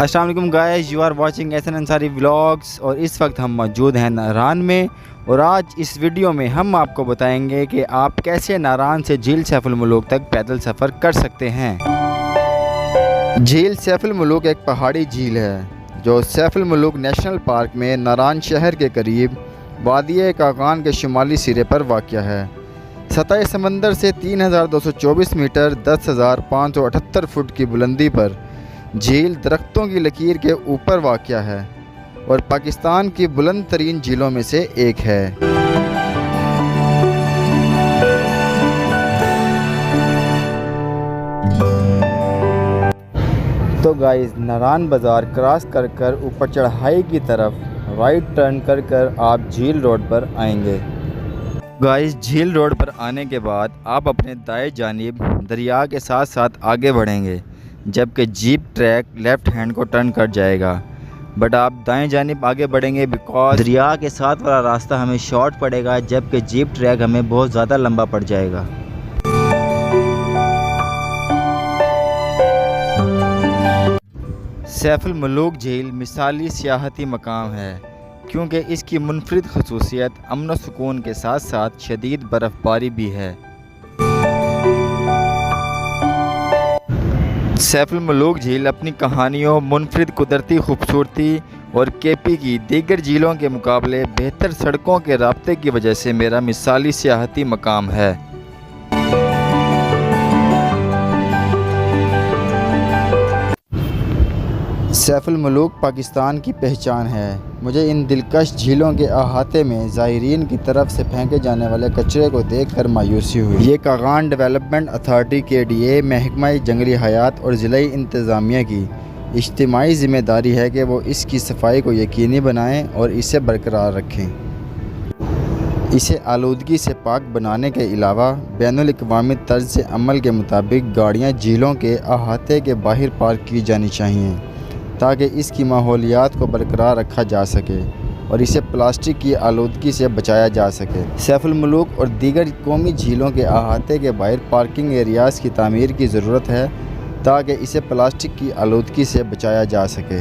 अस्सलाम वालेकुम guys, you are watching Ehsan Ansari vlogs और इस वक्त हम मौजूद हैं नारान में। और आज इस वीडियो में हम आपको बताएंगे कि आप कैसे नारान से झील सैफ उल मुलूक तक पैदल सफ़र कर सकते हैं। झील सैफ उल मुलूक एक पहाड़ी झील है जो सैफ उल मुलूक नेशनल पार्क में नारान शहर के करीब वादिये कागान के शुमाली सिरे पर वाक़या है। सतह समंदर से 3224 मीटर 10,578 फुट की बुलंदी पर झील दरख्तों की लकीर के ऊपर वाक़या है और पाकिस्तान की बुलंद तरीन झीलों में से एक है। तो गाइस, नारान बाज़ार क्रॉस कर ऊपर चढ़ाई की तरफ राइट टर्न कर आप झील रोड पर आएंगे। गाइस, झील रोड पर आने के बाद आप अपने दाएं जानिब दरिया के साथ साथ आगे बढ़ेंगे, जबकि जीप ट्रैक लेफ़्ट हैंड को टर्न कर जाएगा। बट आप दाएं जानिब आगे बढ़ेंगे बिकॉज दरिया के साथ वाला रास्ता हमें शॉर्ट पड़ेगा, जबकि जीप ट्रैक हमें बहुत ज़्यादा लंबा पड़ जाएगा। सैफ उल मुलूक झील मिसाली सियाहती मकाम है क्योंकि इसकी मुनफरिद खसूसियत अमन व सुकून के साथ साथ शदीद बर्फ़बारी भी है। सैफ उल मुलूक झील अपनी कहानियों, मुनफरिद कुदरती खूबसूरती और केपी की दीगर झीलों के मुकाबले बेहतर सड़कों के राब्ते की वजह से मेरा मिसाली सियाहती मकाम है। सैफ उल मुलूक पाकिस्तान की पहचान है। मुझे इन दिलकश झीलों के अहाते में ज़ायरीन की तरफ से फेंके जाने वाले कचरे को देखकर मायूसी हुई। ये कागान डेवलपमेंट अथॉरिटी KDA, महकमा जंगली हयात और ज़िला इंतज़ामिया की इज्तिमाई ज़िम्मेदारी है कि वो इसकी सफाई को यकीनी बनाएं और इसे बरकरार रखें। इसे आलूदगी से पाक बनाने के अलावा बैनुल अक़वामी तर्ज से अमल के मुताबिक गाड़ियाँ झीलों के अहाते के बाहर पार्क की जानी चाहिए ताकि इसकी माहौलियात को बरकरार रखा जा सके और इसे प्लास्टिक की आलूदगी से बचाया जा सके। सैफ उल मुलूक और दीगर कौमी झीलों के अहाते के बाहर पार्किंग एरियाज़ की तामीर की ज़रूरत है ताकि इसे प्लास्टिक की आलूदगी से बचाया जा सके।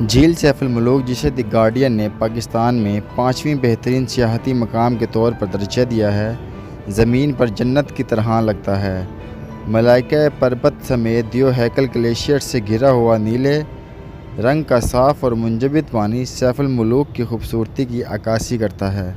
झील सैफ उल मुलूक, जिसे द गार्डियन ने पाकिस्तान में 5वीं बेहतरीन सियाहती मकाम के तौर पर दर्जा दिया है, ज़मीन पर जन्नत की तरह लगता है। मलाइका पर्वत समेत दियो हैकल ग्लेशियर से घिरा हुआ नीले रंग का साफ़ और मुंजबित पानी सैफ उल मुलूक की खूबसूरती की अक्कासी करता है।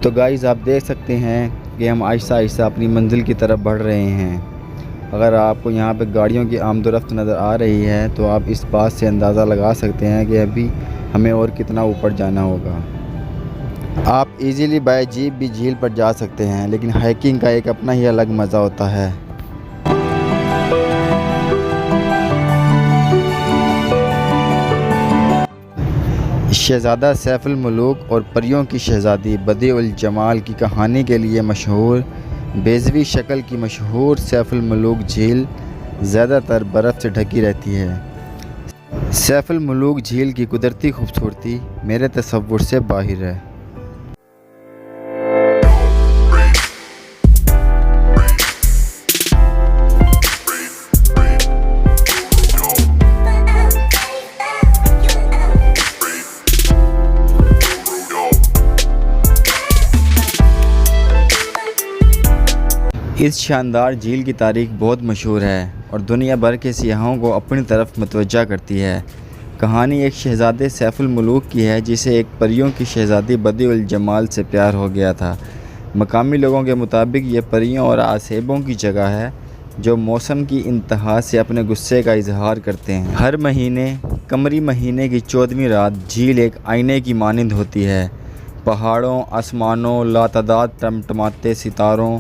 तो गाइस, आप देख सकते हैं कि हम आहिस्ता आहिस्ता अपनी मंजिल की तरफ बढ़ रहे हैं। अगर आपको यहाँ पे गाड़ियों की आमदोरफ्त नज़र आ रही है तो आप इस बात से अंदाज़ा लगा सकते हैं कि अभी हमें और कितना ऊपर जाना होगा। आप इजीली बाय जीप भी झील पर जा सकते हैं, लेकिन हाइकिंग का एक अपना ही अलग मज़ा होता है। शहज़ादा सैफ उल मुलूक और परियों की शहज़ादी बदी उल जमाल की कहानी के लिए मशहूर बेज़वी शक्ल की मशहूर सैफ उल मुलूक झील ज़्यादातर बर्फ़ से ढकी रहती है। सैफ उल मुलूक झील की कुदरती खूबसूरती मेरे तसव्वुर से बाहिर है। इस शानदार झील की तारीख बहुत मशहूर है और दुनिया भर के सियाहों को अपनी तरफ मतवज्जा करती है। कहानी एक शहज़ादे सैफ उल मुलूक की है जिसे एक परियों की शहज़ादी बदी उल जमाल से प्यार हो गया था। मकामी लोगों के मुताबिक ये परियों और आसेबों की जगह है जो मौसम की इंतहा से अपने गुस्से का इजहार करते हैं। हर महीने कमरी महीने की 14वीं रात झील एक आईने की मानिंद होती है। पहाड़ों, आसमानों, लातादाद टमटमाते सितारों,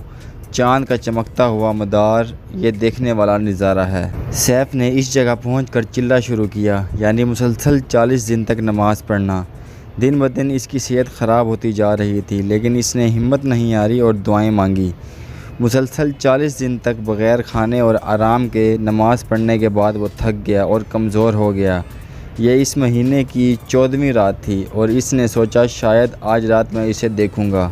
चाँद का चमकता हुआ मदार ये देखने वाला नज़ारा है। सैफ ने इस जगह पहुंचकर चिल्ला शुरू किया, यानी मुसलसल 40 दिन तक नमाज़ पढ़ना। दिन ब दिन इसकी सेहत ख़राब होती जा रही थी, लेकिन इसने हिम्मत नहीं हारी और दुआएं मांगी। मुसलसल 40 दिन तक बग़ैर खाने और आराम के नमाज़ पढ़ने के बाद वो थक गया और कमज़ोर हो गया। ये इस महीने की 14वीं रात थी और इसने सोचा शायद आज रात मैं इसे देखूंगा।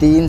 3